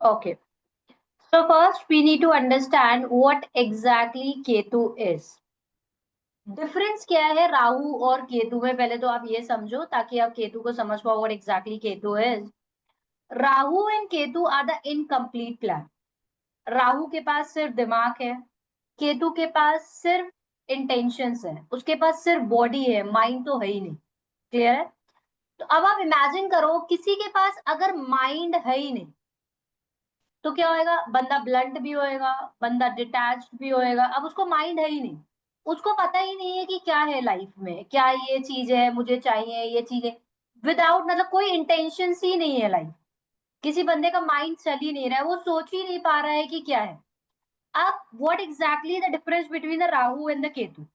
Okay. So first we need to understand what exactly Ketu is. Difference क्या है राहु और केतु में, पहले तो आप ये समझो ताकि आप केतु को समझ पाओ what exactly Ketu is. Rahu and Ketu are the incomplete plan. Rahu के पास सिर्फ दिमाग है, केतु के पास सिर्फ इंटेंशंस है, उसके पास सिर्फ बॉडी है, माइंड तो है ही नहीं। क्लियर है? तो अब आप इमेजिन करो किसी के पास अगर माइंड है ही नहीं तो क्या होएगा? बंदा ब्लंट भी होएगा, बंदा डिटैच्ड भी होएगा। अब उसको माइंड है ही नहीं, उसको पता ही नहीं है कि क्या है लाइफ में, क्या ये चीज है मुझे चाहिए, ये चीजें विदाउट मतलब कोई इंटेंशन ही नहीं है लाइफ। किसी बंदे का माइंड चल ही नहीं रहा है, वो सोच ही नहीं पा रहा है कि क्या है। अब what exactly the difference between the Rahu and the Ketu?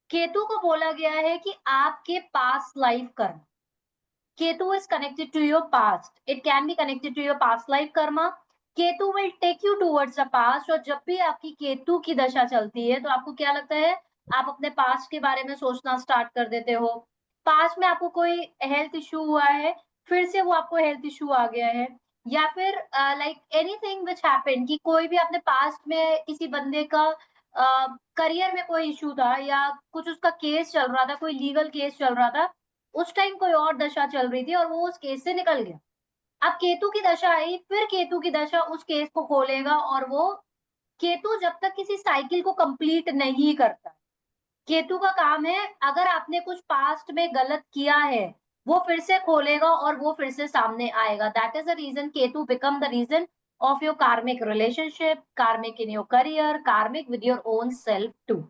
Ketu को बोला गया है कि आपके पास्ट लाइफ कर्म। Ketu is connected to your past. It can be connected to your past life karma. Ketu will take you towards the past। और जब भी आपकी केतु की दशा चलती है तो आपको क्या लगता है? आप अपने पास्ट के बारे में सोचना स्टार्ट कर देते हो। पास्ट में आपको कोई हेल्थ इशू हुआ है, फिर से वो आपको हेल्थ इशू आ गया है, या फिर लाइक एनीथिंग विच हैपन कि कोई भी अपने पास्ट में किसी बंदे का करियर में कोई इशू था या कुछ उसका केस चल रहा था, कोई लीगल केस चल रहा था, उस टाइम कोई और दशा चल रही थी और वो उस केस से निकल गया। अब केतु की दशा आई, फिर केतु की दशा उस केस को खोलेगा और वो केतु जब तक किसी साइकिल को कंप्लीट नहीं करता। केतु का काम है अगर आपने कुछ पास्ट में गलत किया है वो फिर से खोलेगा और वो फिर से सामने आएगा। That is the reason Ketu become the reason of your karmic relationship, karmic in your career, karmic with your own self too.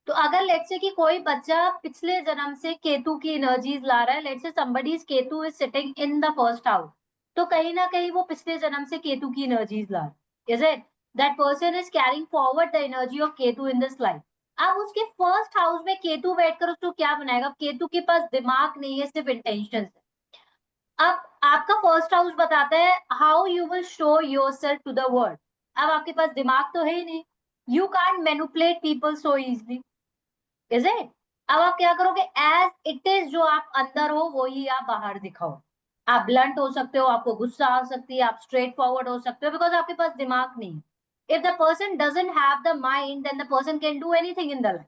तो अगर लेट्स से कि कोई बच्चा पिछले जन्म से केतु की एनर्जीज ला रहा है, let's say somebody's Ketu is sitting in the first house, तो कहीं ना कहीं वो पिछले जन्म से केतु की एनर्जीज ला रहा है। Is it? That person is carrying forward the energy of Ketu in this life. अब उसके फर्स्ट हाउस में केतु बैठकर उसको क्या बनाएगा? केतु के पास दिमाग नहीं है, सिर्फ इंटेंशन है। अब आपका फर्स्ट हाउस बताता है how you will show your self to the world. अब आपके पास दिमाग तो है ही नहीं, you can manipulate people so easily. Is it? अब आप क्या करोगे? एज इट इज जो आप अंदर हो वही आप बाहर दिखाओ। आप ब्लंट हो सकते हो, आपको गुस्सा आ सकती है, आप स्ट्रेट फॉरवर्ड हो सकते हो, बिकॉज आपके पास दिमाग नहीं है। If the person doesn't have the mind then the person can do anything in the life.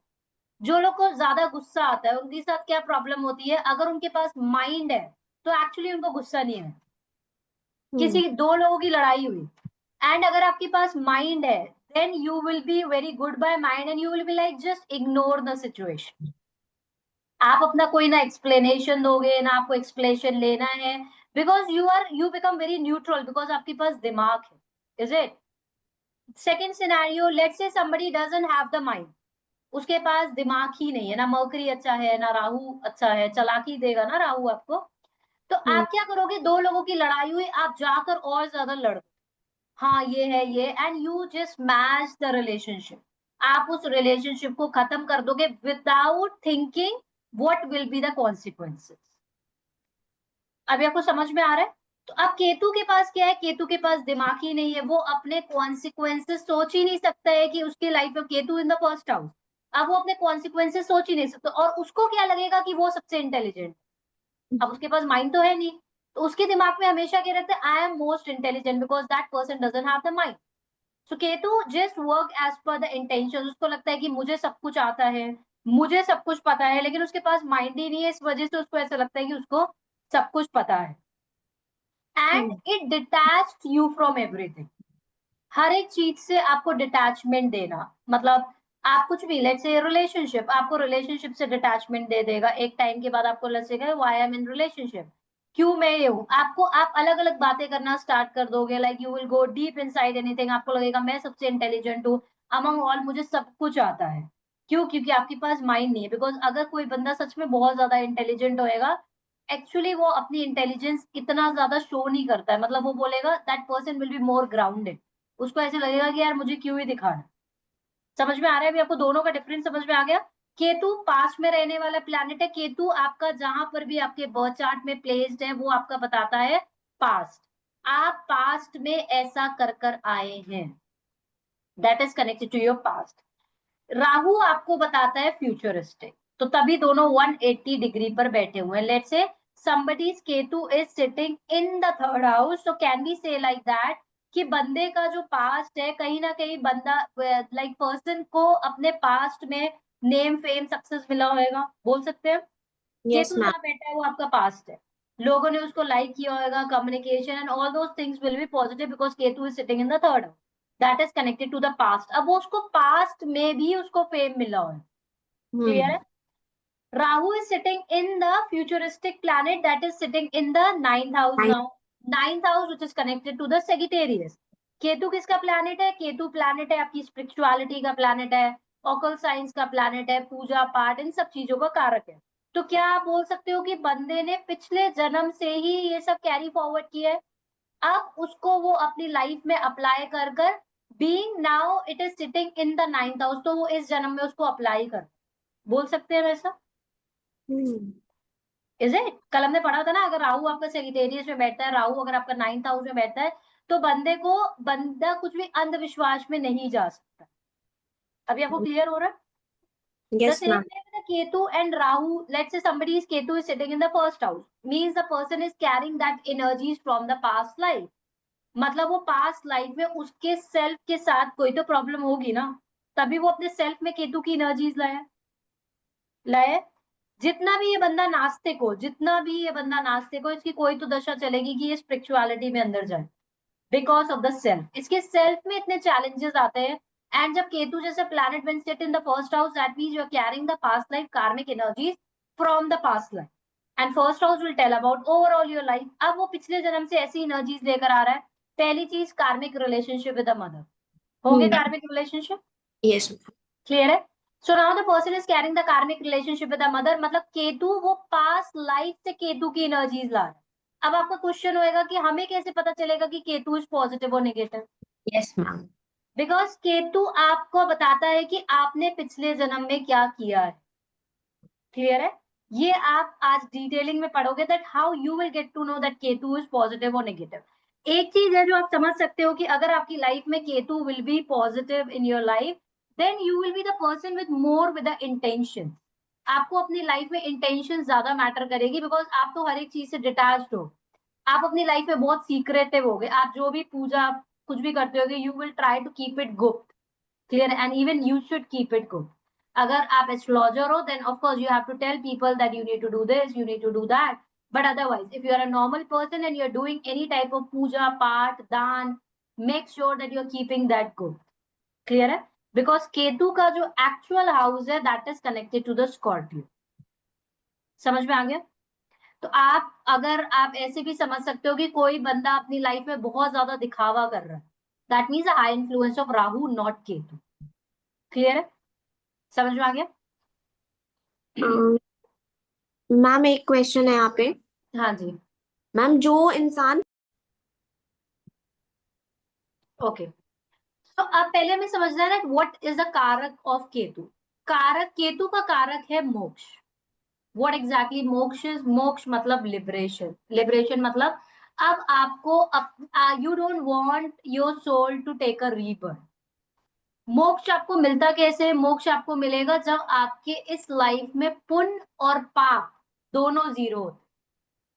जो लोग को ज्यादा गुस्सा आता है उनके साथ क्या प्रॉब्लम होती है? अगर उनके पास माइंड है तो एक्चुअली उनको गुस्सा नहीं है। हम्म। किसी दो लोगों की लड़ाई हुई एंड अगर आपके पास माइंड है then you will be very good by mind and you will be like just ignore the situation. आप अपना कोई ना एक्सप्लेनेशन दोगे ना आपको एक्सप्लेनेशन लेना है, because you become very neutral because आपके पास दिमाग है। Is it? Second scenario, let's say somebody doesn't have the mind, उसके पास दिमाग ही नहीं है, ना मरकरी अच्छा है ना राहु अच्छा है, चालाकी देगा ना राहु आपको। तो हम्म। आप क्या करोगे? दो लोगों की लड़ाई हुई, आप जाकर और ज्यादा लड़, हाँ ये है ये, and you just match the relationship. आप उस रिलेशनशिप को खत्म कर दोगे without thinking what will be the consequences. अभी आपको समझ में आ रहा है? तो अब केतु के पास क्या है? केतु के पास दिमाग ही नहीं है, वो अपने कॉन्सिक्वेंसेस सोच ही नहीं सकता है कि उसकी लाइफ में केतु इन द फर्स्ट हाउस। अब वो अपने कॉन्सिक्वेंसेस सोच ही नहीं सकता और उसको क्या लगेगा कि वो सबसे इंटेलिजेंट। अब उसके पास माइंड तो है नहीं, तो उसके दिमाग में हमेशा क्या रहता है? I am most intelligent because that person doesn't have the mind. So Ketu just work as per the intention. उसको लगता है कि मुझे सब कुछ आता है, मुझे सब कुछ पता है, लेकिन उसके पास माइंड ही नहीं है, इस वजह से उसको ऐसा लगता है कि उसको सब कुछ पता है। And hmm. It detached you from everything. हर एक चीज से आपको डिटैचमेंट देना, मतलब आप कुछ भी, लेट्स से रिलेशनशिप, आपको रिलेशनशिप से डिटैचमेंट दे देगा। एक टाइम के बाद आपको लगेगा why I am in relationship, क्यों मैं ये हूँ। आपको आप अलग अलग बातें करना स्टार्ट कर दोगे, like you will go deep inside anything. आपको लगेगा मैं सबसे इंटेलिजेंट हूँ अमंग ऑल, मुझे सब कुछ आता है। क्यों? क्योंकि आपके पास माइंड नहीं है। बिकॉज अगर कोई बंदा सच में बहुत ज्यादा इंटेलिजेंट होएगा, एक्चुअली वो अपनी इंटेलिजेंस इतना ज्यादा शो नहीं करता है, मतलब वो बोलेगा that person will be more grounded. उसको ऐसे लगेगा कि यार मुझे क्यों ही दिखाना। समझ में आ रहा है अभी आपको? दोनों का डिफरेंस समझ में आ गया? केतु पास्ट में रहने वाला प्लैनेट है। केतु आपका जहां पर भी आपके बर्थ चार्ट में प्लेस्ड है वो आपका बताता है पास्ट। आप पास्ट में ऐसा कर कर आए हैं, that is connected to your past. Rahu आपको बताता है फ्यूचरिस्टिक। तो तभी दोनों 180 डिग्री पर बैठे हुए हैं। Let's say somebody's Ketu is sitting in the third house, so can we say like that कि बंदे का जो पास्ट है, कहीं ना कहीं बंदा लाइक पर्सन को अपने पास्ट में नेम फेम सक्सेस मिला होगा, बोल सकते हैं। Yes, Ketu ma'am. जहाँ बैठा है वो आपका पास्ट है, लोगों ने उसको लाइक किया होगा, communication and all those things will be positive because Ketu is sitting in the third house, that is connected to the past. अब वो उसको पास्ट में भी उसको फेम मिला है, क्लियर है। Rahu is sitting in the futuristic planet that is sitting in the ninth house now. Ninth house which is connected to the Sagittarius. Ketu किसका प्लैनेट है? केतु प्लैनेट है आपकी स्पिरिचुअलिटी का प्लैनेट है, ऑकल साइंस का प्लैनेट है, पूजा पाठ इन सब चीजों का कारक है। तो क्या आप बोल सकते हो कि बंदे ने पिछले जन्म से ही ये सब कैरी फॉरवर्ड किया है, अब उसको वो अपनी लाइफ में अप्लाई कर कर being now it is sitting in the ninth house, तो वो इस जन्म में उसको अप्लाई कर, बोल सकते हैं वैसा। Is it? कल हमने पढ़ा था ना, अगर राहु आपका सेजिटेरियस में बैठता है, राहु अगर आपका नाइन्थ हाउस में बैठता है, तो बंदा कुछ भी अंधविश्वास में नहीं जा सकता। अभी आपको क्लियर हो रहा है? Yes, The same ma'am. way with the Ketu and Rahu, let's say somebody's Ketu is sitting in the first house, means the person is carrying that energies from the past life. मतलब वो past life में उसके self के साथ कोई तो problem होगी ना, तभी वो अपने सेल्फ में केतु की एनर्जीज लाया। जितना भी ये बंदा नास्तिक हो, इसकी कोई तो दशा चलेगी कि ये स्पिरिचुअलिटी में अंदर जाए, बिकॉज ऑफ द सेल्फ। इसके सेल्फ में इतने चैलेंजेस आते हैं। एंड जब केतु जैसे planet when sit in the first house, that means you are carrying the past life karmic energies from the past life, and first house will tell about overall your life. अब वो पिछले जन्म से ऐसी energies लेकर आ रहा है। पहली चीज कार्मिक रिलेशनशिप विद द मदर, होंगे कार्मिक रिलेशनशिप, Yes, ma'am. क्लियर है। So now the person is carrying the कार्मिक रिलेशनशिप विद द मदर, मतलब केतु वो पास्ट लाइफ से केतु की एनर्जीज ला रहा है। अब आपका क्वेश्चन होएगा कि हमें कैसे पता चलेगा कि केतु इज पॉजिटिव और negative? Yes, ma'am. Because Ketu आपको बताता है कि आपने पिछले जन्म में क्या किया है, क्लियर है। ये आप आज डिटेलिंग में पढ़ोगे, that how you will get to know that Ketu is positive और नेगेटिव। एक चीज है जो आप समझ सकते हो कि अगर आपकी लाइफ में Ketu will be positive in your life, then you will be the person with more with the intention. आपको अपनी लाइफ में इंटेंशन ज्यादा मैटर करेगी, बिकॉज आप तो हर एक चीज से डिटैच्ड हो। आप अपनी लाइफ में बहुत सीक्रेटिव हो गए, आप जो भी पूजा कुछ भी करते होगे, you will try to keep it गुप्त, clear, and even you should keep it गुप्त। अगर आप एस्ट्रोलॉजर हो, then of course you have to tell people that you need to do this, you need to do that. But otherwise, if you are a normal person and you're doing any type of puja, path, dan, make sure that you're keeping that good. Clear है? Because Ketu का जो actual house है, that is connected to the Scorpio. समझ में आ गया? तो आप ऐसे भी समझ सकते हो कि कोई बंदा अपनी लाइफ में बहुत ज्यादा दिखावा कर रहा है, that means a high influence of Rahu, not Ketu. Clear है? समझ में आ गया? मैम एक क्वेश्चन है यहाँ पे। हाँ जी, मैम जो इंसान ओके। तो अब पहले हमें समझना है what is the karaka of Ketu. Ketu का कारक है मोक्ष। What exactly moksha is? मोक्ष मतलब लिबरेशन। लिबरेशन मतलब अब आपको you don't want your soul to take a rebirth. मोक्ष आपको मिलता कैसे? मोक्ष आपको मिलेगा जब आपके इस लाइफ में पुण्य और पाप दोनों जीरो होते।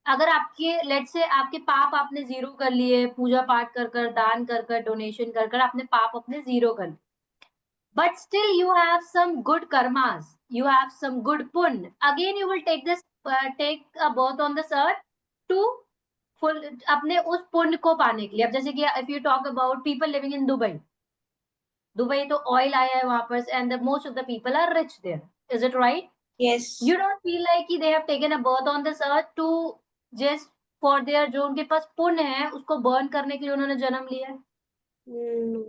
अगर आपके लेट से आपके पाप आपने जीरो कर लिए, पूजा पाठ कर कर, दान कर कर, डोनेशन कर कर आपने पाप अपने जीरो कर लिए, but still you have some good karmas, you have some good punya, again you will take a birth on this earth to full अपने उस पुण्य को पाने के लिए। अब जैसे कि if you talk about people living in Dubai, Dubai तो ऑयल आया है वहां पर, and most of the people are rich there, is it right? yes You don't feel like कि they have taken a birth on this earth to just for their, जो उनके पास पुण्य है उसको बर्न करने के लिए उन्होंने जन्म लिया है? no.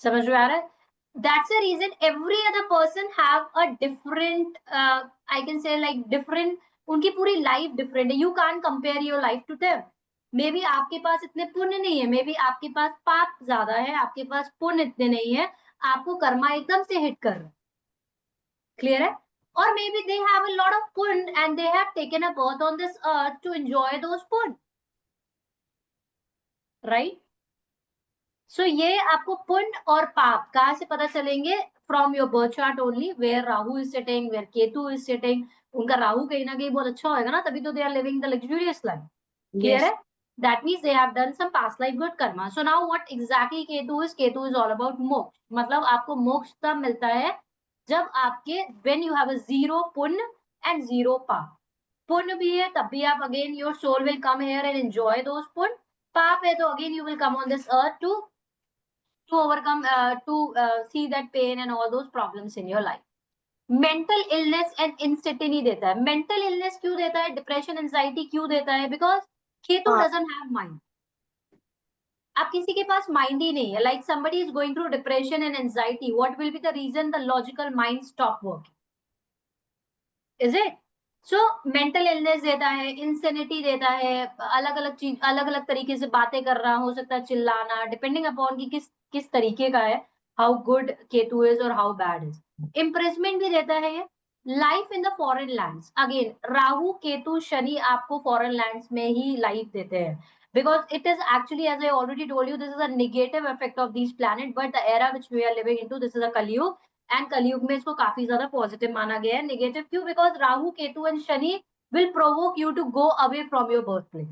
समझ में आ रहा है? That's the reason every other person have a different I can say like different, उनकी पूरी लाइफ डिफरेंट है। You can't compare your life to them. May be आपके पास इतने पुण्य नहीं है, मे बी आपके पास पाप ज्यादा है, आपके पास पुण्य इतने नहीं है, आपको कर्मा एकदम से हिट कर रहा है, क्लियर है। और maybe they have a lot of punya and they have taken a birth on this earth to enjoy those punya, right. सो ये आपको पुण्य और पाप कहाँ से पता चलेंगे? From your birth chart only, where Rahu is sitting, where Ketu is sitting, उनका राहु कहीं ना कहीं बहुत अच्छा होगा ना, तभी तो they are living the luxurious life. Clear Yes. है? That means they have done some past life good karma. So now what exactly Ketu is all about moksha. मतलब आपको मोक्ष तब मिलता है जब आपके when you have a zero punya and zero paap. पुण्य भी है तब भी आप again your soul will come here and enjoy those punya. पाप है तो again you will come on this earth to overcome to see that pain and all those problems in your life. Mental illness and insanity नहीं देता है। Mental illness क्यों देता है, depression anxiety क्यों देता है? बिकॉज केतु हाँ। Doesn't have mind. आप किसी के पास माइंड ही नहीं है। Like somebody is going through depression and anxiety, what will be the reason? The logical mind stop working, is it? So mental illness देता है, इंसेनिटी देता है, अलग अलग चीज, अलग अलग तरीके से बातें कर रहा, हो सकता है चिल्लाना, डिपेंडिंग अपॉन कि किस तरीके का है, हाउ गुड केतु इज और हाउ बैड इज। इम्प्रेसमेंट भी देता है ये। Life in the foreign lands, again Rahu Ketu Shani आपको फॉरेन लैंड्स में ही लाइफ देते हैं, because it is actually, as I already told you, this is a negative effect of these planet, but the era which we are living into, this is a kali yuga, and कलयुग में इसको काफी ज्यादा positive माना गया है। Negative क्यों? Because Rahu Ketu and Shani will provoke you to go away from your birth place.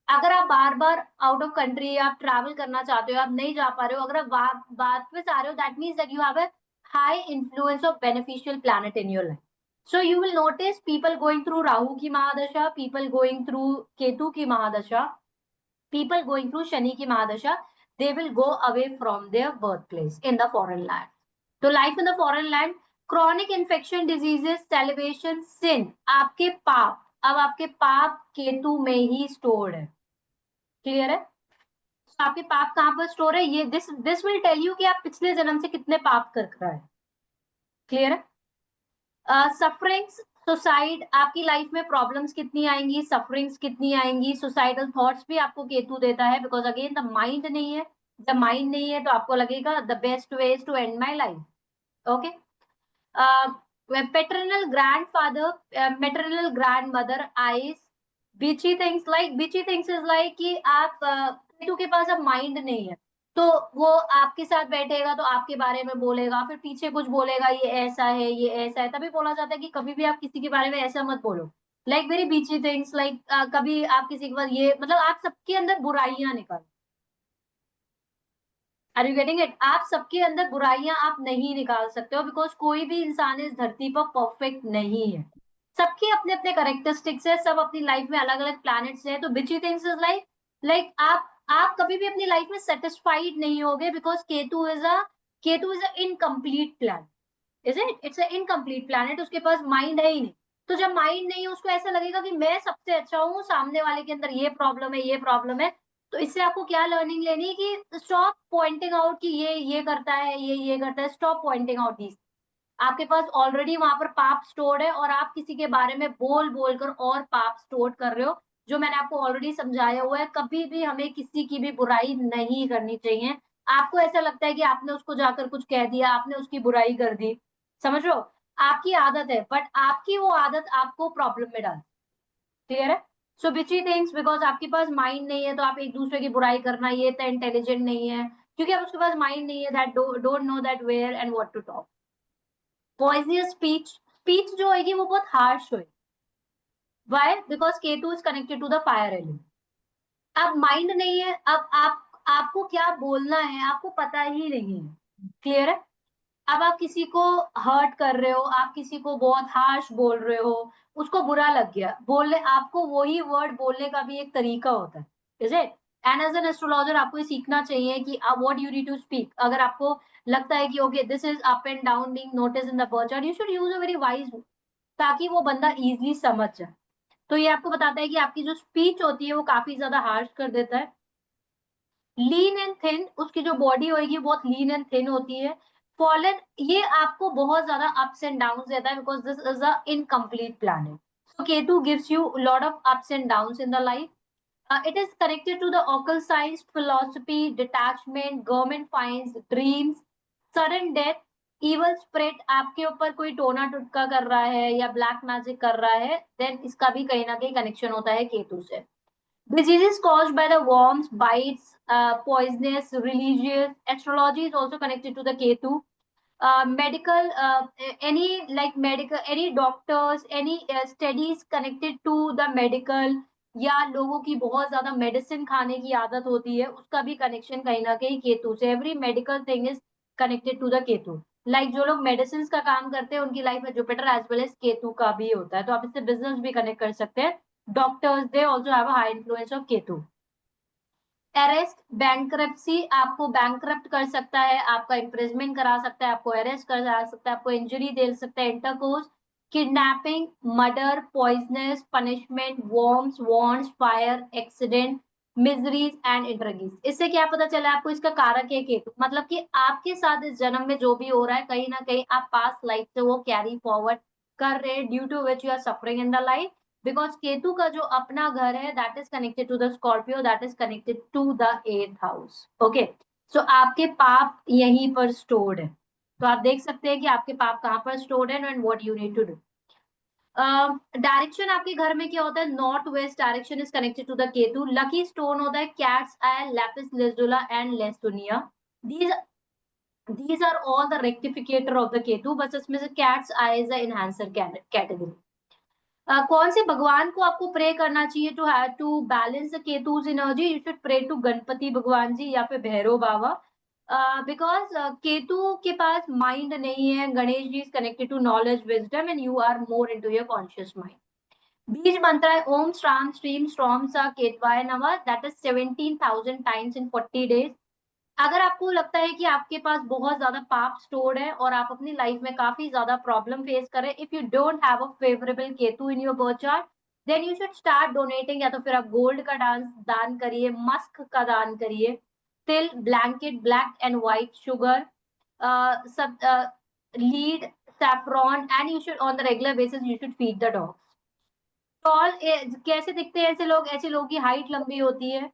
अगर आप बार बार आउट ऑफ कंट्री आप ट्रैवल करना चाहते हो, आप नहीं जा पा रहे हो, अगर आप वापस आ रहे हो, that means that you have a high influence of beneficial planet in your life. So you will notice people going through Rahu की महादशा, पीपल गोइंग थ्रू केतु की महादशा, people going through शनि की महादशा, they will go away from their birthplace in the foreign land. तो life in the foreign land, chronic infection diseases, celebration, sin, आपके पाप, अब आपके पाप केतु में ही स्टोर्ड है। क्लियर है? तो आपके पाप कहाँ पर स्टोर है? ये दिस विल टेल यू कि आप पिछले जन्म से कितने पाप कर रहे हैं। क्लियर है? सफरिंग्स, सुसाइड, आपकी लाइफ में प्रॉब्लम्स कितनी आएंगी, सफरिंग्स कितनी आएंगी, सुसाइडल थॉट्स भी आपको केतु देता है, बिकॉज अगेन द माइंड नहीं है। जब माइंड नहीं है तो आपको लगेगा the best way is to end my life. Okay. Paternal grandfather, maternal grandmother eyes, bitchy things, like bitchy things is like कि आप केतु के पास अब माइंड नहीं है, तो वो आपके साथ बैठेगा तो आपके बारे में बोलेगा, फिर पीछे कुछ बोलेगा, ये ऐसा है, ये ऐसा है। तभी बोला जाता है कि कभी भी आप किसी के बारे में ऐसा मत बोलो, लाइक वेरी बीची थिंग्स, लाइक कभी आप किसी के पास ये, मतलब आप सबके अंदर बुराइयां निकालो। Are you getting it? आप सबके अंदर बुराइयां आप नहीं निकाल सकते हो, बिकॉज कोई भी इंसान इस धरती पर परफेक्ट नहीं है। सबके अपने अपने करेक्टरिस्टिक्स है, सब अपनी लाइफ में अलग अलग प्लैनेट्स हैं। तो बिची थिंग्स इज लाइक आप कभी भी अपनी लाइफ में सेटिस्फाइड नहीं होगे, because Ketu is a incomplete plan, is it? It's a incomplete planet, उसके पास माइंड है ही नहीं। तो जब माइंड नहीं है, उसको ऐसा लगेगा कि मैं सबसे अच्छा हूँ, सामने वाले के अंदर ये प्रॉब्लम है, ये प्रॉब्लम है। तो इससे आपको क्या लर्निंग लेनी है कि स्टॉप पॉइंटिंग आउट कि ये करता है, ये करता है। Stop pointing out these. आपके पास ऑलरेडी वहां पर पाप स्टोर्ड है, और आप किसी के बारे में बोल बोल कर और पाप स्टोर कर रहे हो। जो मैंने आपको ऑलरेडी समझाया हुआ है, कभी भी हमें किसी की भी बुराई नहीं करनी चाहिए। आपको ऐसा लगता है कि आपने उसको जाकर कुछ कह दिया, आपने उसकी बुराई कर दी, समझ लो, आपकी आदत है, बट आपकी वो आदत आपको प्रॉब्लम में डाल। क्लियर है? सो बिची थिंग्स, बिकॉज आपके पास माइंड नहीं है तो आप एक दूसरे की बुराई करना, ये तो इंटेलिजेंट नहीं है, क्योंकि अब उसके पास माइंड नहीं है, that don't know that where and what to talk. Poisonous speech, speech जो होगी वो बहुत हार्श होगी। Why? Because Ketu is connected to the fire element. अब माइंड नहीं है, अब आपको क्या बोलना है आपको पता ही नहीं है। क्लियर है? अब आप किसी को हर्ट कर रहे हो, आप किसी को बहुत हार्श बोल रहे हो, उसको बुरा लग गया, बोलने आपको वही वर्ड बोलने का भी एक तरीका होता है, is it? And as an astrologer आपको ये सीखना चाहिए कि what you need to speak. अगर आपको लगता है कि okay this is up and down being notice in the birth chart, you should use a very wise, ताकि वो बंदा इजीली समझ जाए। तो ये आपको बताता है कि आपकी जो स्पीच होती है वो काफी ज्यादा हार्श कर देता है। लीन एंड थिन, उसकी जो बॉडी होगी बहुत लीन एंड थिन होती है। फॉलन, ये आपको बहुत ज्यादा अप्स एंड डाउन देता है, because this is a incomplete planet. So Ketu gives you lot of ups and down in the life. It is connected to the occult science, philosophy, detachment, government fines, dreams, sudden death, evil spirit, आपके ऊपर कोई टोना टुटका कर रहा है या black magic कर रहा है, देन इसका भी कहीं ना कहीं कनेक्शन होता है केतु से। Diseases caused by the worms, bites, poisonous, religious. Astrology is also connected to the Ketu. medical, any doctors, any studies connected to the medical, या लोगों की बहुत ज्यादा मेडिसिन खाने की आदत होती है, उसका भी कनेक्शन कहीं ना कहीं केतु से, every medical thing is connected to the Ketu. Like जो लोग मेडिसिन का काम करते हैं उनकी लाइफ में Jupiter as well as Ketu का भी होता है, तो आप इससे बिजनेस भी कनेक्ट कर सकते हैं। Doctors they also have high influence of Ketu. Arrest, bankruptcy, आपको बैंक्रप्ट कर सकता है, आपका इम्प्रिजमेंट करा सकता है, आपको अरेस्ट करा सकता है, आपको इंजरी दे सकता है। Intercourse, kidnapping, murder, poisonous, punishment, worms, wants, fire, accident, miseries and intrigues. इससे क्या पता चला आपको, इसका कारक है केतु, मतलब कि आपके साथ इस जन्म में जो भी हो रहा है कहीं ना कहीं आप पास्ट लाइफ से वो कैरी फॉरवर्ड कर रहे हैं, due to which you are suffering in the life. Because Ketu का जो अपना घर है that is connected to the Scorpio, that is connected to the 8th house. Okay, so आपके पाप यहीं पर स्टोर्ड है, तो आप देख सकते हैं कि आपके पाप कहाँ पर स्टोर्ड है and what you need to do. Direction आपके घर में क्या होता है, north west direction is connected to the Ketu. Lucky stone होता है cat's eye, lapis lazuli and लेसुनिया। These these are all the rectificator of the Ketu, बस इसमें से cat's eye is the enhancer category. कौन से भगवान को आपको प्रे करना चाहिए to balance the Ketu's energy? You should pray to Ganpati भगवान जी या फिर भैरव बाबा, बिकॉज केतु के पास माइंड नहीं है। Ganesh ji is connected to knowledge wisdom and you are more into your conscious mind. बीज मंत्र है ओम श्राम श्रीम स्ट्रॉम सा केतवाय नमः, that is 17,000 times in 40 days। अगर आपको लगता है कि आपके पास बहुत ज्यादा पाप स्टोर्ड है और आप अपनी लाइफ में काफी ज्यादा प्रॉब्लम फेस कर रहे हैं, if you don't have a favourable Ketu in your birth chart, then you should start donating. या तो फिर आप गोल्ड का दान करिए, मस्क का दान करिए, तिल, blanket, black and white sugar, सब, lead, saffron, and you should on the regular basis you should feed the dogs. Tall, कैसे दिखते हैं ऐसे लोग? ऐसे लोगों की हाइट लंबी होती है,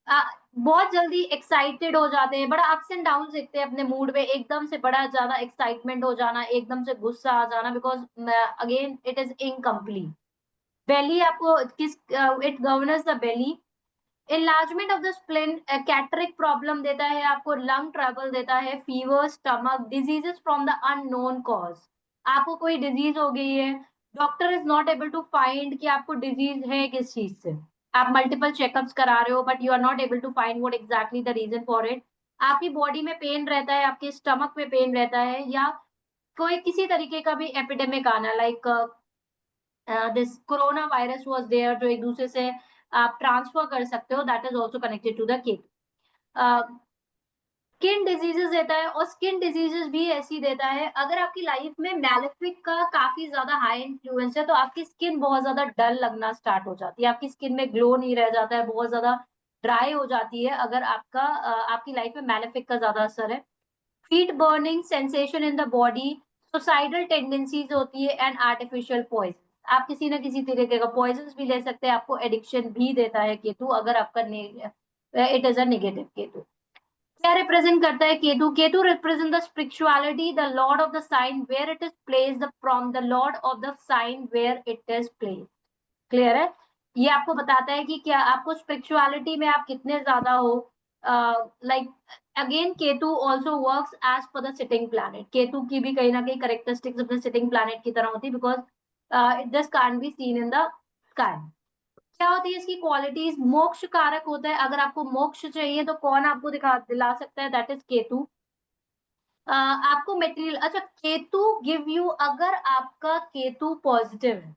आ, बहुत जल्दी एक्साइटेड हो जाते हैं, बड़ा अप्स एंड डाउन दिखते हैं अपने मूड में, एकदम से बड़ा ज्यादा एक्साइटमेंट हो जाना, एकदम से गुस्सा आ जाना, because again it is incomplete. Belly आपको किस, it governors the belly. Enlargement of the spleen, catarrhal problem देता है आपको, लंग ट्रबल देता है, fever, stomach diseases from the unknown cause. आपको कोई डिजीज हो गई है, doctor is not able to find कि आपको डिजीज है किस चीज से, आप मल्टीपल चेकअप्स करा रहे हो but you are not able to find what exactly the reason for it. आपकी बॉडी में पेन रहता है, आपके स्टमक में पेन रहता है, या कोई किसी तरीके का भी एपिडेमिक आना, like this corona virus was there, जो एक दूसरे से आप ट्रांसफर कर सकते हो, that is also connected to the kid. Skin diseases देता है, और स्किन डिजीजेस भी ऐसी देता है, अगर आपकी लाइफ में मैलेफिक का काफी ज्यादा हाई इन्फ्लुएंस है तो आपकी स्किन बहुत ज्यादा डल लगना स्टार्ट हो जाती है, आपकी स्किन में ग्लो नहीं रह जाता है, बहुत ज्यादा ड्राई हो जाती है अगर आपकी लाइफ में मैलेफिक का ज्यादा असर है। Feet burning sensation in the body, suicidal tendencies होती है, एंड आर्टिफिशियल पॉइजन। आप किसी ना किसी तरीके का पॉइजन भी ले सकते हैं, आपको एडिक्शन भी देता है केतु, अगर आपका it is a negative Ketu. क्या रिप्रेजेंट करता है Ketu? Ketu represent the spirituality, the lord of the sign where it is placed, from the lord of the sign where it is placed. Clear है? ये आपको बताता है कि क्या आपको स्पिरिचुअलिटी में आप कितने ज्यादा हो। Like again Ketu also works as per the sitting planet. Ketu की भी कहीं ना कहीं करेक्टरिस्टिक्स अपने सिटिंग प्लैनेट की तरह होती है, because it just can't be seen in the sky. क्या होती है इसकी क्वालिटीज? मोक्ष कारक होता है, अगर आपको मोक्ष चाहिए तो कौन आपको दिला सकता है? That is Ketu. आपको मेटेरियल, अच्छा केतु गिव यू, अगर आपका केतु पॉजिटिव है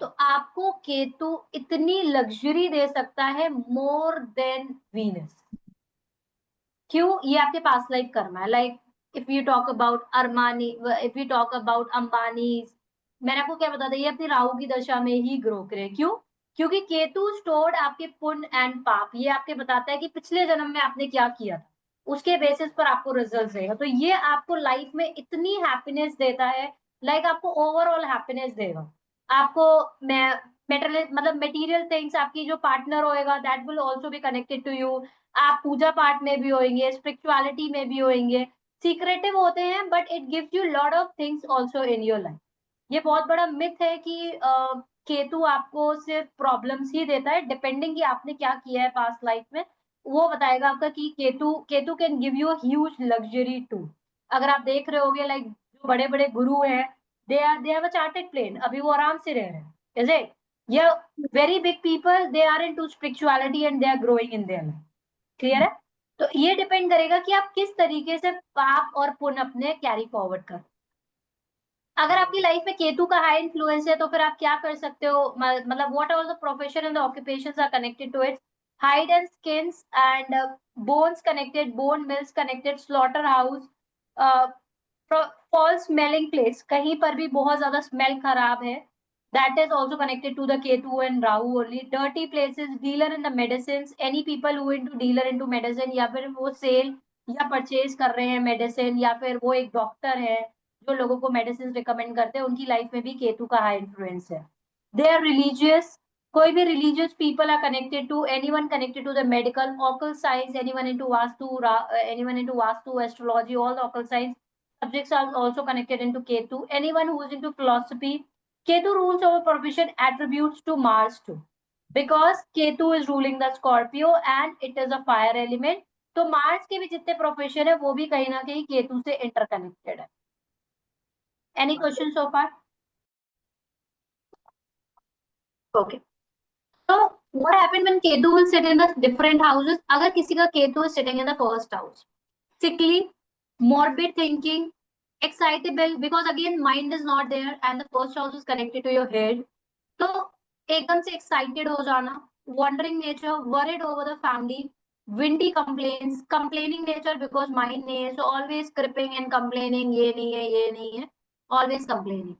तो आपको केतु इतनी लग्जरी दे सकता है मोर देन वीनस। क्यों? ये आपके पास लाइफ कर्मा है। Like if you talk about Armani, if you talk about Ambani, मैंने आपको क्या बता दिया, अपनी राहु की दशा में ही ग्रो करे। क्यों? क्योंकि केतु स्टोर्ड आपके पुण्य एंड पाप, ये आपके बताता है कि पिछले जन्म में आपने क्या किया था, उसके बेसिस पर आपको रिजल्ट देगा। तो ये आपको लाइफ में इतनी हैप्पीनेस देता है, लाइक आपको ओवरऑल हैप्पीनेस देगा। आपको मेटेरियल, मतलब मटेरियल थिंग्स, आपकी जो पार्टनर होएगा that will also be connected to you. आप पूजा पाठ में भी होंगे, स्पिरिचुअलिटी में भी होंगे, सीक्रेटिव होते हैं but it gives you lot of things also in your life. ये बहुत बड़ा मिथ है कि केतु आपको सिर्फ प्रॉब्लम्स ही देता है, डिपेंडिंग कि आपने क्या किया है पास्ट लाइफ में, वो बताएगा आपका कि Ketu Ketu can give you huge luxury too. अगर आप देख रहे होगे लाइक जो बड़े बड़े गुरु हैं, they have a chartered plane, अभी वो आराम से रह रहे हैं, इज इट? ये very big people, they are into spirituality and they are growing in their life. Clear है? तो ये डिपेंड करेगा कि आप किस तरीके से पाप और पुण्य अपने कैरी फॉरवर्ड कर। अगर आपकी लाइफ में केतु का हाई इन्फ्लुएंस है तो फिर आप क्या कर सकते हो, मतलब what all the profession and the occupations are connected to it? Hide and skins and bones connected, bone mills connected, slaughter house, foul smelling place, कहीं पर भी बहुत ज्यादा स्मेल खराब है, that is also connected to the Ketu and Rahu only. Dirty places, dealer in the medicines, any people who into dealer into medicine, या फिर वो सेल या परचेज कर रहे हैं मेडिसिन, या फिर वो एक डॉक्टर है जो लोगों को मेडिसिन रिकमेंड करते हैं, उनकी लाइफ में भी केतु का हाई इन्फ्लुएंस है। दे आर रिलीजियस, कोई भी religious people are connected to, anyone connected to the medical, occult science, anyone into vastu, anyone into vastu, astrology, all the occult science subjects are also connected into Ketu. Anyone who is into philosophy, Ketu rules over profession attributes to Mars too, because Ketu is ruling the Scorpio and it is a fire element. तो Mars के भी जितने profession है वो भी कहीं ना कहीं केतु से इंटरकनेक्टेड है। एनी क्वेश्चन सो फार? ओके, तो what happened when Ketu will sit in the different houses? अगर किसी का Ketu is sitting in the first house, sickly, morbid thinking, excitable, because again mind is not there and the first house is connected to your head. तो एकदम से excited हो जाना, wandering nature, worried over the family, windy complains, complaining nature because mind नहीं है, so always creeping and complaining, ये नहीं है, ये नहीं है, always complaining.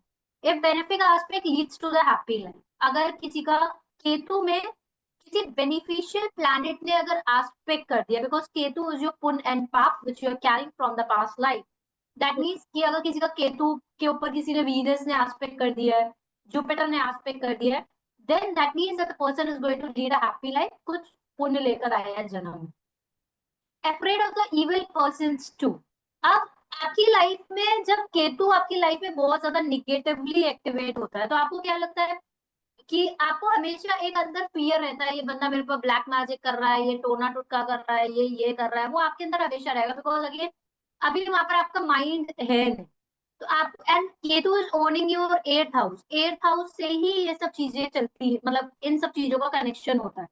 If benefic aspect leads to the happy life, अगर किसी का केतु में किसी बेनिफिशियल प्लैनेट ने अगर एस्पेक्ट कर दिया, because Ketu is your punya and paap which you are carrying from the past life, that means कि अगर किसी का केतु के ऊपर किसी ने वीनस ने एस्पेक्ट कर दिया है, जुपिटर ने एस्पेक्ट कर दिया है, then that means that the person is going to lead a happy life, कुछ पुण्य लेकर आया है जन्म में। Afraid of the evil persons too, अब आपकी लाइफ में जब केतु आपकी लाइफ में बहुत ज्यादा निगेटिवली एक्टिवेट होता है, तो आपको क्या लगता है कि आपको हमेशा एक अंदर फियर रहता है, ये बंदा मेरे पर ब्लैक मैजिक कर रहा है, ये टोना टुटका कर रहा है, ये कर रहा है, वो आपके अंदर हमेशा रहेगा, बिकॉज अगेन अभी वहां पर आपका माइंड है नहीं। तो आप, and Ketu is owning your eighth house, eighth house से ही ये सब चीजें चलती है, मतलब इन सब चीजों का कनेक्शन होता है,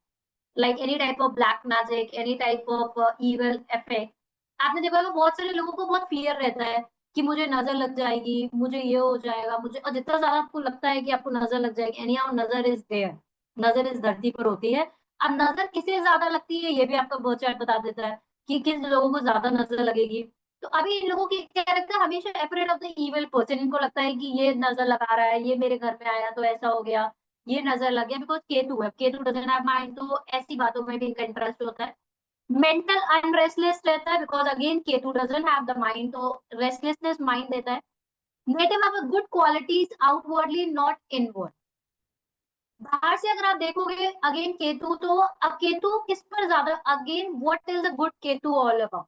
like any type of black magic, any type of evil effect. आपने देखा होगा बहुत सारे लोगों को बहुत फियर रहता है कि मुझे नजर लग जाएगी, मुझे ये हो जाएगा, मुझे, और जितना ज्यादा आपको लगता है कि आपको नजर लग जाएगी, एनी हाउ नजर इज देयर, नजर इस धरती पर होती है। अब नजर किसे ज्यादा लगती है ये भी आपका बर्थ चार्ट बता देता है कि किस लोगों को ज्यादा नजर लगेगी। तो अभी इन लोगों की क्या लगता है, हमेशा afraid of the evil person, इनको लगता है कि ये नजर लगा रहा है, ये मेरे घर में आया तो ऐसा हो गया, ये नजर लग गया, बिकॉज केतु है, केतु डजंट हैव माइंड, तो ऐसी बातों में भी इनका इंटरेस्ट होता है। मेंटल अनरेस्टलेस रहता है, because again Ketu doesn't have the mind, तो रेस्टलेसनेस माइंड देता है। Native have good qualities outwardly not inward, बाहर से अगर आप देखोगे अगेन केतु, तो अब केतु किस पर ज्यादा, again what is the good Ketu all about?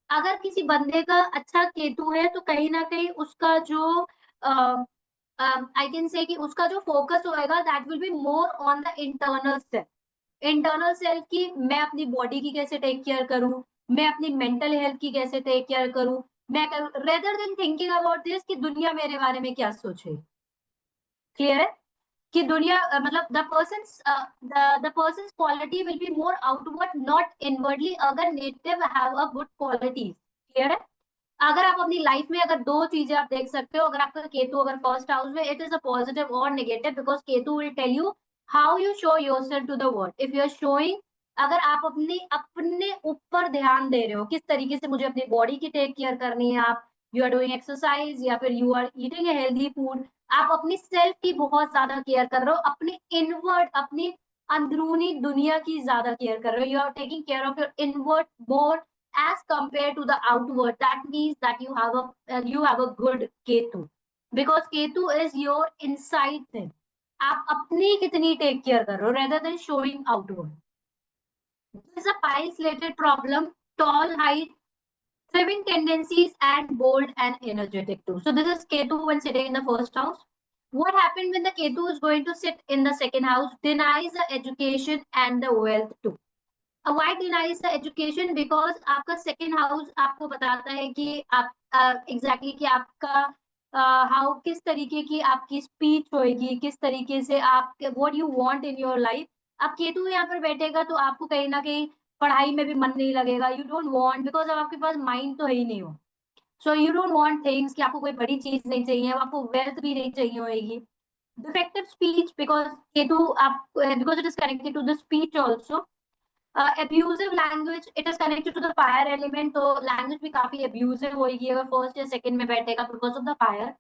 अगर किसी बंदे का अच्छा केतु है तो कहीं ना कहीं उसका जो आई कैन से कि उसका जो फोकस होएगा that will be more on the internal self, internal self की, मैं अपनी बॉडी की कैसे टेक केयर करूं, मैं अपनी मेंटल हेल्थ की कैसे टेक केयर करूं, मैं rather than thinking about this कि दुनिया मेरे बारे में क्या सोचे। क्लियर है कि दुनिया मतलब the person quality will be more outward not inwardly, अगर native have a good qualities. Clear है? अगर आप अपनी लाइफ में अगर दो चीजें आप देख सकते हो, अगर आपका केतु अगर फर्स्ट हाउस में, इट इज अ पॉजिटिव और negative, because Ketu will tell you how you show yourself to the world. If you are showing, अगर आप अपने अपने ऊपर ध्यान दे रहे हो, किस तरीके से मुझे अपनी बॉडी की टेक केयर करनी है, आप यू आर डूइंग एक्सरसाइज या फिर you are eating a healthy food, आप अपनी सेल्फ की बहुत ज्यादा केयर कर रहे हो, अपनी इनवर्ड, अपनी अंदरूनी दुनिया की ज्यादा केयर कर रहे हो, you are taking care of your inward more as compared to the outward, that means that you have a good ketu, because ketu is your inside thing, आप अपनी कितनी टेक केयर कर रहे हो rather than showing outward. This is a piles related problem, tall height, thriving tendencies, and bold and energetic too. So this is ketu when sitting in the first house. What happened when the ketu is going to sit in the second house? Denies the education and the wealth too. Why denies the education? Because आपका second house आपको बताता है कि आप exactly कि आपका how किस तरीके की आपकी स्पीच होएगी, किस तरीके से आप what you want in your life. अब केतु यहाँ पर बैठेगा तो आपको कहीं ना कहीं पढ़ाई में भी मन नहीं लगेगा, यू डोंट वांट, बिकॉज अब आपके पास माइंड तो है ही नहीं हो। So you don't want things कि आपको कोई बड़ी चीज नहीं चाहिए, अब आपको वेल्थ भी नहीं चाहिए होगी। डिफेक्टिव स्पीच, बिकॉज केतु आप because it is connected to the speech also. Abusive language, it is connected to the fire element, तो लैंग्वेज भी काफी अब्यूजिव होगी अगर फर्स्ट या सेकंड में बैठेगा because of the fire.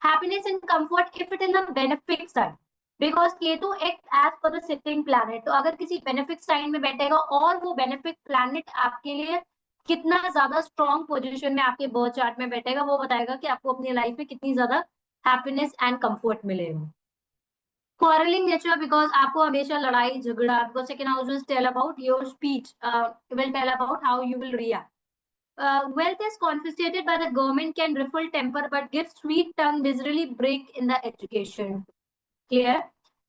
Happiness and comfort if it in the benefic side, because Ketu act as per the sitting planet, तो अगर किसी बेनिफिक साइन में बैठेगा और वो बेनिफिक प्लैनेट आपके लिए कितना ज्यादा स्ट्रॉन्ग पोजीशन में आपके बर्थ चार्ट में बैठेगा, वो बताएगा कि आपको अपनी लाइफ में कितनी ज्यादा हैप्पीनेस एंड कंफर्ट मिलेगा। quarreling nature, because आपको हमेशा लड़ाई झगड़ा, because second house will tell about your speech, will tell about how you will react. Wealth is confiscated by the government, can ruffle temper but gives sweet tongue, visually break in the education. Clear?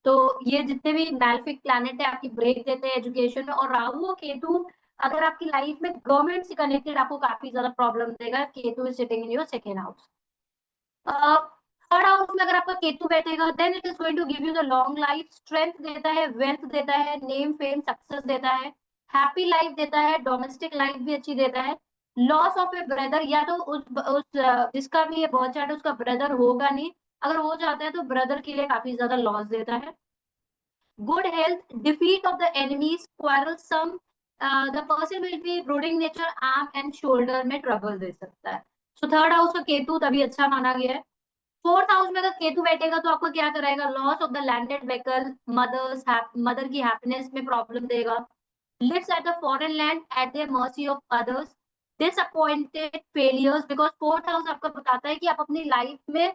तो ये जितने भी मैल्फिक planet है आपकी break देते हैं education में, और राहु और केतु अगर आपकी लाइफ में गवर्नमेंट से कनेक्टेड आपको काफी ज्यादा प्रॉब्लम देगा। Ketu is sitting in your second house. Third house में अगर आपका केतु बैठेगा then it is going to give you the long life, strength देता है, वेल्थ देता है, नेम फेम सक्सेस देता है, हैप्पी लाइफ देता है, डोमेस्टिक लाइफ भी अच्छी देता है। लॉस ऑफ ए ब्रदर, या तो जिसका भी ये बहुत चार्ट है उसका ब्रदर होगा नहीं, अगर हो जाता है तो ब्रदर के लिए काफी ज्यादा लॉस देता है। Good health, defeat of the enemies, quarrelsome, the person will be brooding nature, arm and shoulder में ट्रबल दे सकता है। सो थर्ड हाउस का केतु तभी अच्छा माना गया है। फोर्थ हाउस में अगर केतु बैठेगा तो आपको क्या कराएगा, loss of the landed vehicle, mother की हैप्पीनेस में प्रॉब्लम देगा। Lives at the foreign land at the mercy of others, disappointed failures, because fourth house आपको बताता है कि आप अपनी लाइफ में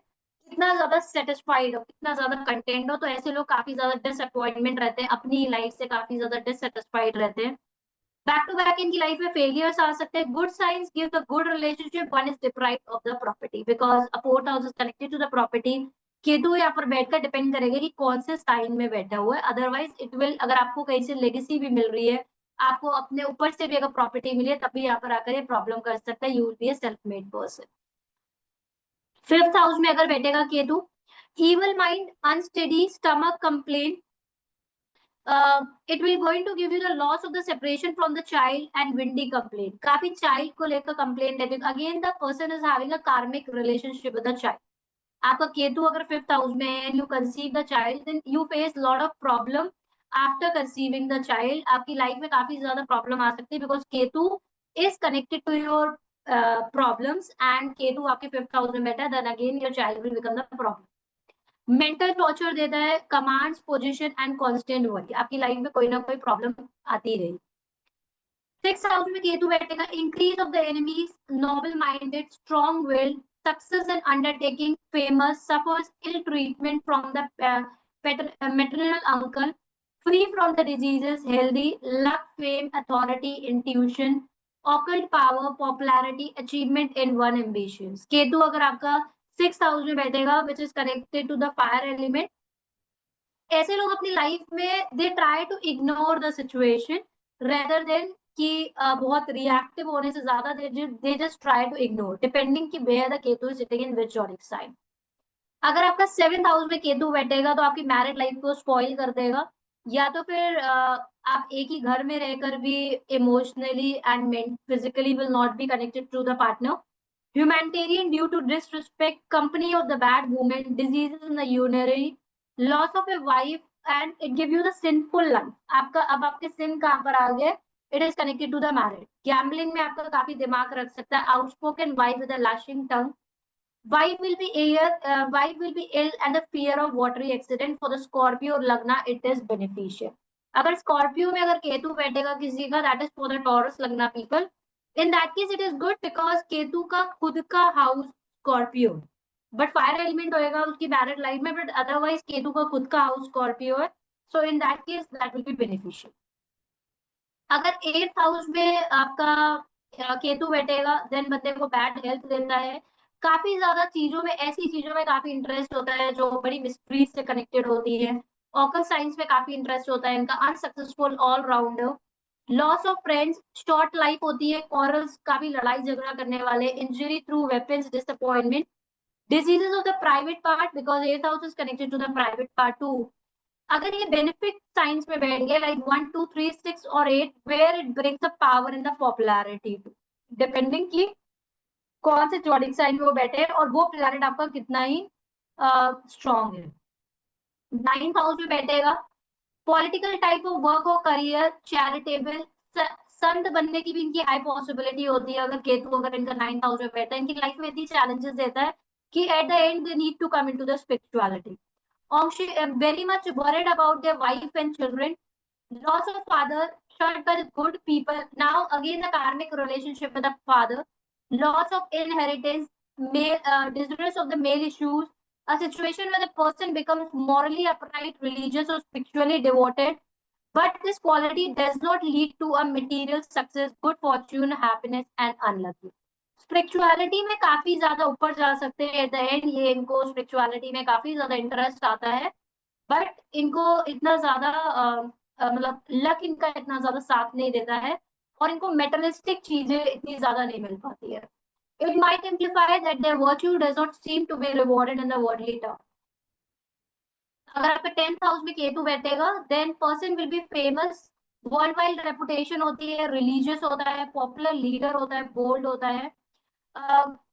कितना ज्यादा सेटिस्फाइड हो, कितना ज्यादा कंटेंट हो, तो ऐसे लोग काफी ज्यादा डिसअपॉइंटमेंट रहते हैं, अपनी लाइफ से काफी ज्यादा डिससेटिस्फाइड रहते हैं। बैक टू बैक इनकी लाइफ में फेलियर्स आ सकते हैं। Good science give the good relationship, one is deprived of the property, because a fourth house is connected to the property. Ketu यहाँ पर बैठकर डिपेंड करेगा कि कौन से साइन में बैठा हुआ है, अदरवाइज इट विल, अगर आपको कहीं से लेगेसी भी मिल रही है, आपको अपने ऊपर से भी अगर प्रॉपर्टी मिली है तब भी यहाँ पर आकर ये प्रॉब्लम कर सकता है, you will B A self made person. Fifth house में अगर बैठेगा Ketu, evil mind, unsteady stomach complaint, it will going to give you the loss of the separation from the child and windy complaint, काफी child को लेकर complaint रहती है, again the person is having a karmic relationship with the child। आपका केतु अगर fifth house में है, you conceive the child, then you face lot of problem after conceiving the child, आपकी लाइफ में काफी ज्यादा प्रॉब्लम आ सकती है, because Ketu is connected to your problems, and Ketu आपके फिफ्थ हाउस में बैठा है, then again your child will become the problem। Mental torture देता है, commands position and constant worry, आपकी लाइफ में कोई ना कोई प्रॉब्लम आती रही। सिक्स हाउस में केतु बैठेगा, increase of the enemies, noble minded, strong will, success and undertaking, famous, suffers ill treatment from the maternal uncle, free from the diseases, healthy, luck, fame, authority, intuition, occult power, popularity, achievement in one ambitions. Ketu अगर आपका six house में बैठेगा which is connected to the fire element, ऐसे लोग अपनी लाइफ में they try to ignore the situation rather than कि बहुत रिएक्टिव होने से ज्यादा दे just try to ignore, depending कि where the Ketu is sitting in which zodiac sign. अगर आपका सेवेंथ हाउस में केतु बैठेगा तो आपकी मैरिड लाइफ को स्पॉइल कर देगा, या तो फिर आप एक ही घर में रहकर भी emotionally and physically will not be connected to the partner. Humanitarian due to disrespect, company of the bad woman, diseases in the urinary, loss of a wife, and it give you the sinful life। आपका अब आपके sin कहाँ पर आ गए, it is connected to the marriage। Gambling में आपका काफी दिमाग रख सकता है, outspoken wife with a lashing tongue, wife will be ill and the fear of watery accident। for the Scorpio और लगना it is beneficial। अगर स्कॉर्पियो में अगर केतु बैठेगा किसी का, that is for the Taurus लगना people, in that case it is good because Ketu का खुद का house Scorpio, but fire element होएगा उसकी मैरिड लाइफ में, बट अदरवाइज केतु का खुद का हाउस स्कॉर्पियो है, so in that case that will be beneficial. अगर एट्थ हाउस में आपका केतु बैठेगा देन बंदे को बैड हेल्थ देता है, काफी ज्यादा चीजों में, ऐसी चीजों में काफी इंटरेस्ट होता है जो बड़ी मिस्ट्रीज से कनेक्टेड होती है, ऑकल साइंस में काफी इंटरेस्ट होता है इनका, unsuccessful all rounder, loss of friends, short life होती है, कॉरल्स, काफी लड़ाई झगड़ा करने वाले, injury through weapons, disappointment, diseases of the private part because 8th house is connected to the private part too. अगर ये बेनिफिट साइंस में बैठ गए लाइक 1 2 3 6 और 8 where it brings the power in the popularity depending की कौन से zodiac sign में वो बैठे हैं और वो प्लैनेट आपका कितना ही स्ट्रॉन्ग है। 9th हाउस में बैठेगा, पॉलिटिकल टाइप ऑफ वर्क और करियर, चैरिटेबल, संत बनने की भी इनकी हाई पॉसिबिलिटी होती है अगर केतु अगर इनका 9th हाउस में बैठा है। इनकी लाइफ में इतनी चैलेंजेस देता है कि at the end they need to come into the spirituality. very much worried about their wife and children, loss of father, shot by good people. Now again the karmic relationship with the father, loss of inheritance, male distress of the male issues, a situation where the person becomes morally upright, religious or spiritually devoted, but this quality does not lead to a material success, good fortune, happiness and unlucky. Spirituality में काफी ज्यादा ऊपर जा सकते हैं eight the and, ये इनको spirituality में काफी ज्यादा इंटरेस्ट आता है, बट इनको इतना ज्यादा मतलब लक इनका इतना ज्यादा साथ नहीं देता है और इनको मेटलिस्टिक चीजें इतनी ज्यादा नहीं मिल पाती है। It might amplify that their virtue does not seem to be rewarded in the worldly term. अगर आपका 10th हाउस में केतु बैठेगा then person will be famous, world wide reputation होती है, रिलीजियस होता है, पॉपुलर लीडर होता है, बोल्ड होता है,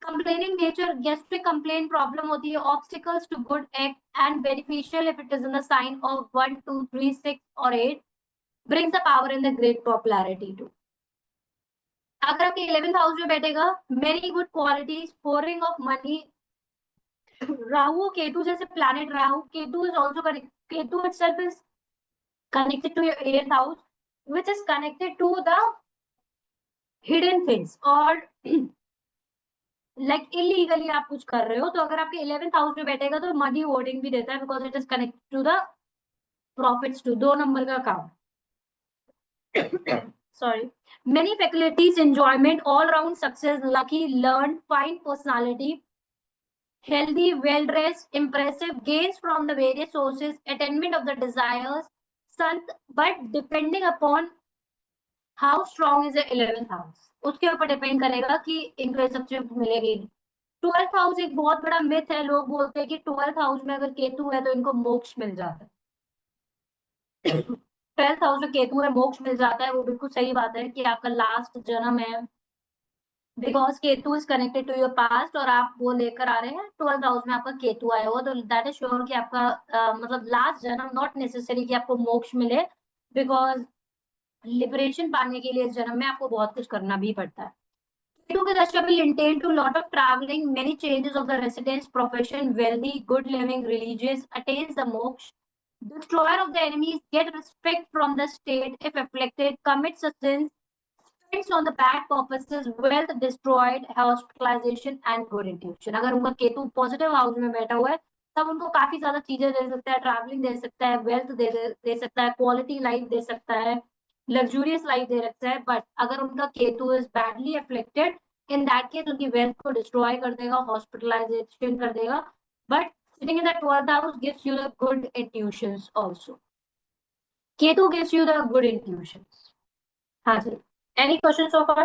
complaining nature, gastric complaint problem होती है, obstacles to good act and beneficial if it is in the sign of 1 2 3 6 or 8, brings the power and the great popularity too. अगर आपके 11th हाउस में बैठेगा, many good qualities, pouring of money, Rahu Ketu जैसे planet, Rahu Ketu is also connected, Ketu itself is connected to your 8th house which is connected to the hidden things और like illegally आप कुछ कर रहे हो, तो अगर आपके 11th हाउस में बैठेगा तो मनी होर्डिंग भी देता है because it is connected to the profits to 2 number का काम। Sorry, many faculties, enjoyment, all round success, lucky, learn, fine personality, healthy, well dressed, impressive, gains from the various sources, attainment of the desires, sant, but depending upon how strong is the 11th house, उसके ऊपर depend करेगा कि इनको ये सब चीज मिलेगी। 12th house एक बहुत बड़ा मिथ है, लोग बोलते हैं कि 12th हाउस में अगर केतु है तो इनको मोक्ष मिल जाता है। 12th हाउस में केतु है मोक्ष मिल जाता है, वो बिल्कुल सही बात है कि आपका लास्ट जन्म है because Ketu is connected to your past और आप वो लेकर आ रहे हैं 12th हाउस में आपका केतु आया हुआ, तो दैट इज श्योर कि आपका मतलब लास्ट जन्म, नॉट नेसेसरी कि आपको मोक्ष मिले बिकॉज लिबरेशन पाने के लिए इस जन्म में आपको बहुत कुछ करना भी पड़ता है। Ketu के दशा will entail to lot of traveling, many changes of the residence, profession, wealthy, good living, religious, attains the moksha. Destroyer of the enemies, get respect from the state if afflicted, commits a sin, spends on the bad purposes, wealth destroyed, hospitalization and good intuition. अगर उनका Ketu positive house में बैठा हुआ है तब उनको काफी ज्यादा चीजें दे सकता है, ट्रैवलिंग दे सकता है, वेल्थ दे सकता है, क्वालिटी लाइफ दे सकता है, लग्जूरियस लाइफ दे रखता है। बट अगर उनका Ketu is badly afflicted, in that case उनकी वेल्थ को डिस्ट्रॉय कर देगा, हॉस्पिटलाइजेशन कर देगा। But sitting in the 12th house gives you the good intuitions also. Ketu gives you the good intuitions. हाँ जी, एनी क्वेश्चन सो फार?